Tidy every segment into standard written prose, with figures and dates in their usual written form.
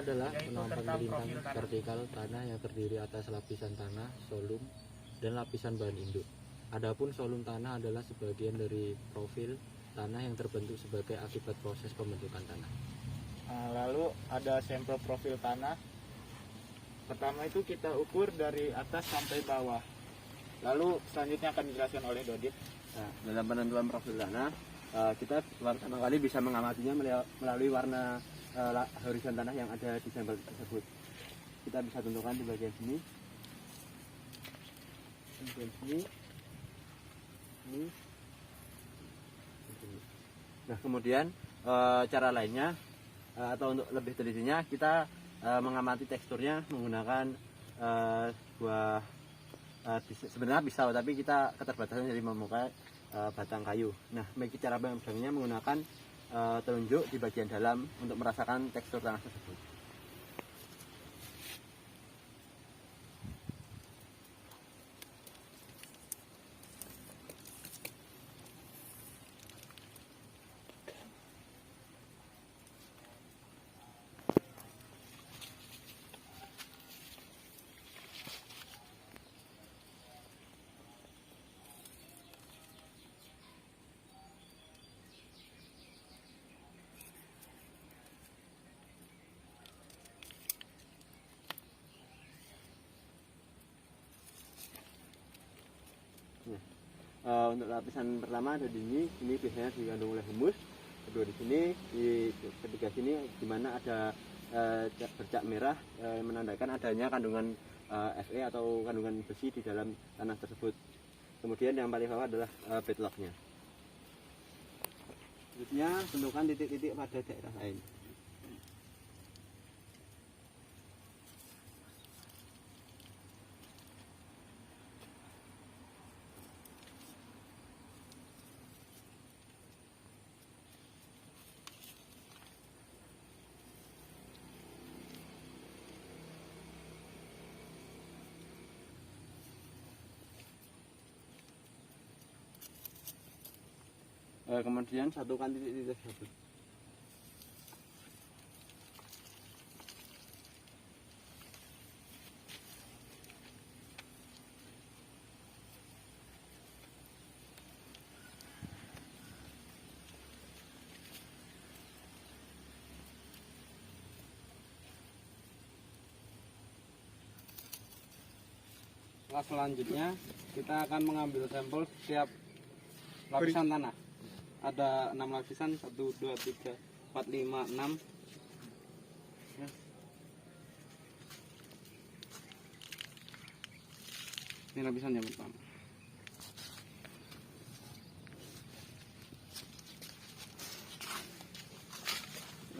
adalah yaitu penampang tentang lintang profil tanah. vertikal tanah yang terdiri atas lapisan tanah, solum, dan lapisan bahan induk. Adapun solum tanah adalah sebagian dari profil tanah yang terbentuk sebagai akibat proses pembentukan tanah. Nah, lalu ada sampel profil tanah. Pertama itu kita ukur dari atas sampai bawah. Lalu selanjutnya akan dijelaskan oleh Dodit. Nah, dalam penentuan profil tanah, kita pertama kali bisa mengamatinya melalui warna horizon tanah yang ada di sampel tersebut. Kita bisa tentukan di bagian sini, ini. Nah, kemudian cara lainnya atau untuk lebih telitinya kita mengamati teksturnya menggunakan sebuah sebenarnya pisau, tapi kita keterbatasan dari memakai batang kayu. Nah, bagi cara memegangnya menggunakan telunjuk di bagian dalam untuk merasakan tekstur tanah tersebut. Untuk lapisan pertama ada di sini biasanya dikandung oleh humus. Kedua di sini, ketiga sini di mana ada bercak merah yang menandakan adanya kandungan Fe atau kandungan besi di dalam tanah tersebut. Kemudian yang paling bawah adalah bedlocknya. Selanjutnya tentukan titik-titik pada daerah lain. Kemudian satukan titik-titik tersebut. Selanjutnya kita akan mengambil sampel setiap lapisan tanah. Ada 6 lapisan, 1, 2, 3, 4, 5, 6. Ini lapisan yang pertama.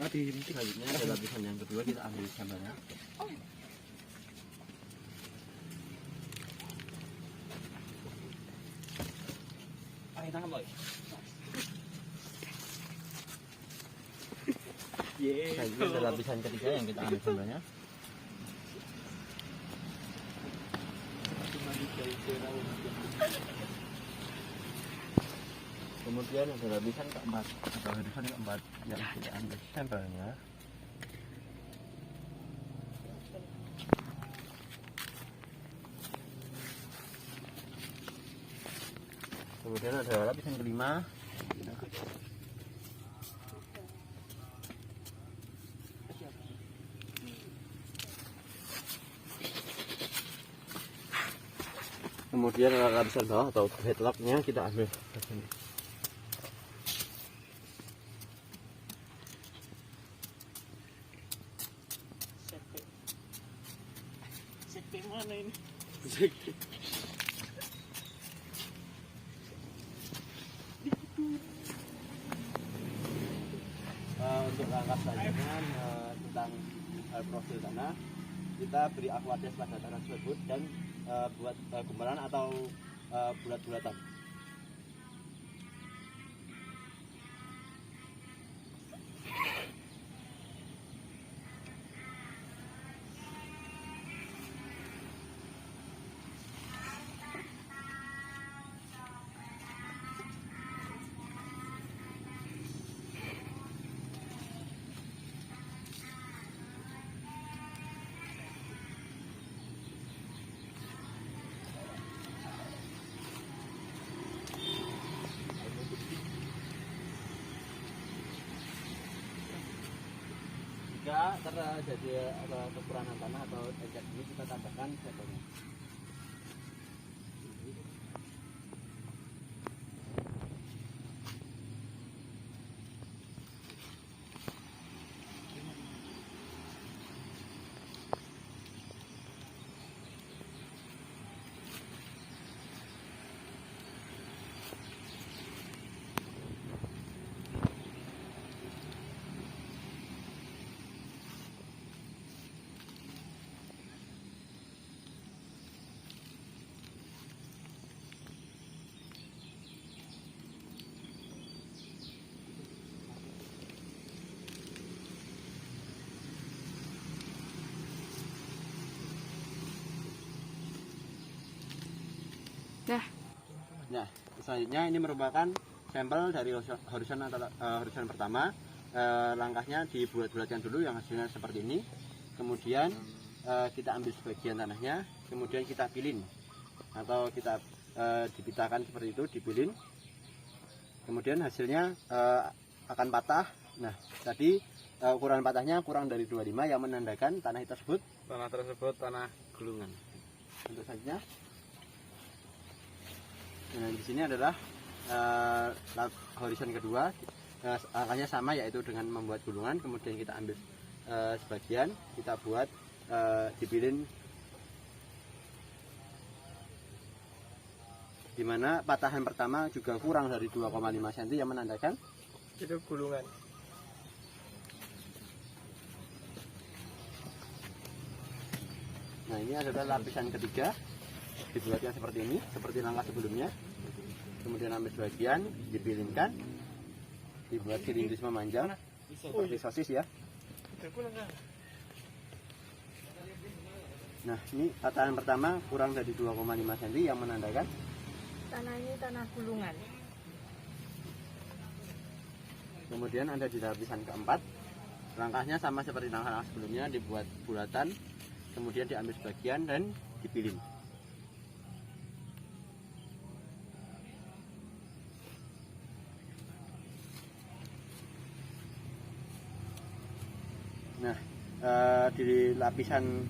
Selanjutnya ada lapisan yang kedua, kita ambil sampelnya. Selanjutnya ada lapisan ketiga yang kita ambil sampelnya. Kemudian ada lapisan keempat atau horizon keempat yang kita ambil sampelnya. Kemudian ada lapisan kelima. Kemudian lapisan bawah atau headlocknya kita ambil ke sini. Sekte mana ini? Untuk langkah selanjutnya tentang profil tanah, kita beri aquates pada tanah tersebut dan buat gumpalan atau bulat-bulatan. terjadi kekurangan tanah atau encer ini, kita tambahkan sampelnya. Nah, selanjutnya ini merupakan sampel dari horizon pertama. Langkahnya dibulat-bulatkan dulu yang hasilnya seperti ini. Kemudian kita ambil sebagian tanahnya, kemudian kita pilin atau kita dipitakan seperti itu, dipilin. Kemudian hasilnya akan patah. Nah, tadi ukuran patahnya kurang dari 25 yang menandakan tanah tersebut tanah gulungan. Untuk selanjutnya, nah, di sini adalah horizon kedua. Angkanya sama, yaitu dengan membuat gulungan. Kemudian kita ambil sebagian, kita buat dipilin, dimana patahan pertama juga kurang dari 2,5 cm yang menandakan Itu gulungan. Nah, ini adalah lapisan ketiga, dibuatnya seperti ini, seperti langkah sebelumnya. Kemudian ambil sebagian, dipilinkan, dibuat cilindris memanjang seperti sosis ya. Nah, ini patahan pertama kurang dari 2,5 cm yang menandakan tanah ini tanah gulungan. Kemudian ada di lapisan keempat, langkahnya sama seperti langkah sebelumnya, dibuat bulatan, kemudian diambil sebagian dan dipilin. Nah, di lapisan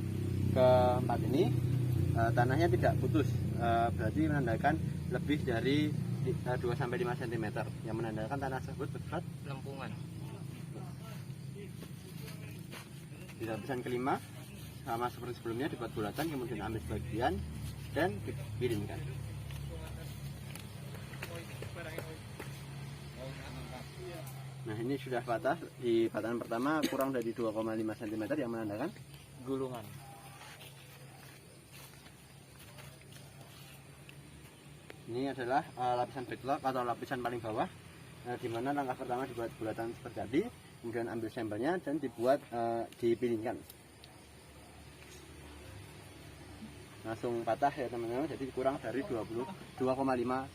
keempat ini tanahnya tidak putus, berarti menandakan lebih dari 2-5 cm yang menandakan tanah tersebut bersifat lempungan. Di lapisan kelima sama seperti sebelumnya, dibuat bulatan, kemudian ambil sebagian dan dipiringkan. Nah, ini sudah patah. Di patahan pertama kurang dari 2,5 cm yang menandakan Gulungan. ini adalah lapisan backlog atau lapisan paling bawah, di mana langkah pertama dibuat bulatan seperti tadi, kemudian ambil sampelnya dan dibuat dipilingkan. Langsung patah ya teman-teman, jadi kurang dari 2,5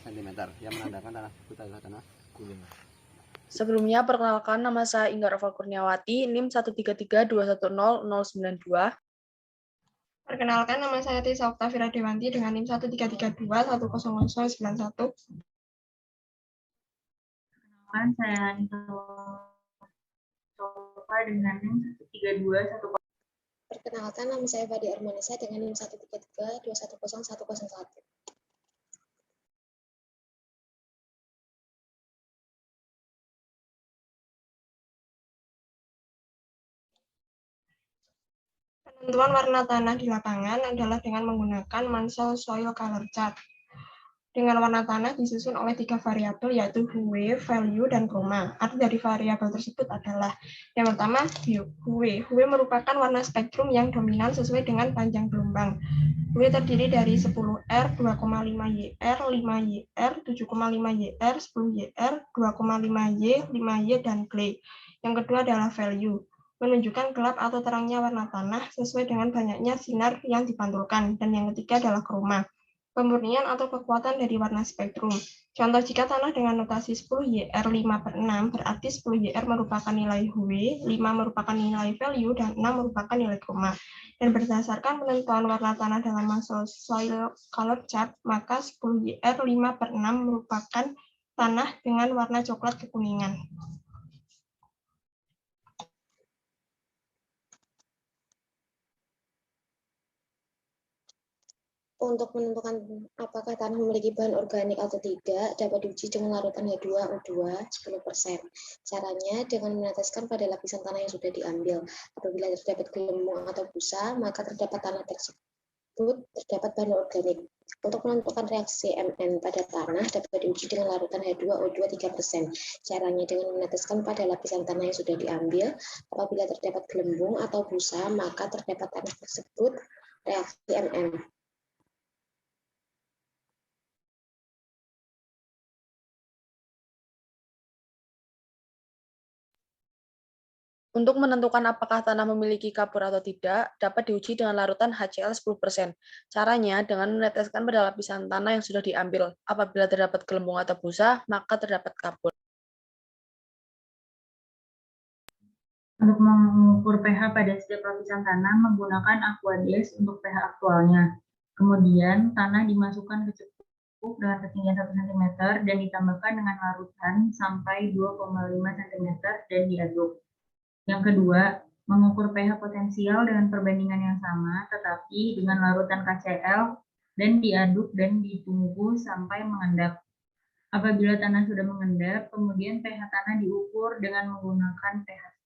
cm yang menandakan tanah tersebut adalah tanah gulungan. Sebelumnya, perkenalkan, nama saya Inggar Ova Kurniawati, NIM 133210092. Perkenalkan, nama saya Tisa Oktavira Dewanti dengan NIM 133210091. Perkenalkan, saya Anissa dengan NIM 13210. Perkenalkan, nama saya Fadi Armanisa dengan NIM 133210101. Penentuan warna tanah di lapangan adalah dengan menggunakan Mansell Soil Color Chart. Dengan warna tanah disusun oleh 3 variabel, yaitu hue, value, dan chroma. Arti dari variabel tersebut adalah yang pertama, hue. Hue merupakan warna spektrum yang dominan sesuai dengan panjang gelombang. Hue terdiri dari 10R, 2,5YR, 5YR, 7,5YR, 10YR, 2,5Y, 5Y, dan clay. Yang kedua adalah value, menunjukkan gelap atau terangnya warna tanah sesuai dengan banyaknya sinar yang dipantulkan. Dan yang ketiga adalah chroma, pemurnian atau kekuatan dari warna spektrum. Contoh, jika tanah dengan notasi 10YR 5/6, berarti 10YR merupakan nilai hue, 5 merupakan nilai value, dan 6 merupakan nilai chroma. Dan berdasarkan penentuan warna tanah dalam Mansell Soil Color Chart, maka 10YR 5/6 merupakan tanah dengan warna coklat kekuningan. Untuk menentukan apakah tanah memiliki bahan organik atau tidak, dapat diuji dengan larutan H2O2 10%. Caranya dengan meneteskan pada lapisan tanah yang sudah diambil. Apabila terdapat gelembung atau busa, maka terdapat tanah tersebut terdapat bahan organik. Untuk menentukan reaksi Mn pada tanah dapat diuji dengan larutan H2O2 3%. Caranya dengan meneteskan pada lapisan tanah yang sudah diambil. Apabila terdapat gelembung atau busa, maka terdapat tanah tersebut reaksi Mn. Untuk menentukan apakah tanah memiliki kapur atau tidak, dapat diuji dengan larutan HCl 10%. Caranya dengan meneteskan pada lapisan tanah yang sudah diambil. Apabila terdapat gelembung atau busa, maka terdapat kapur. Untuk mengukur pH pada setiap lapisan tanah menggunakan Aquades untuk pH aktualnya. Kemudian tanah dimasukkan ke cekuk dengan ketinggian 1 cm dan ditambahkan dengan larutan sampai 2,5 cm dan diaduk. Yang kedua, mengukur pH potensial dengan perbandingan yang sama, tetapi dengan larutan KCl dan diaduk dan ditunggu sampai mengendap. Apabila tanah sudah mengendap, kemudian pH tanah diukur dengan menggunakan pH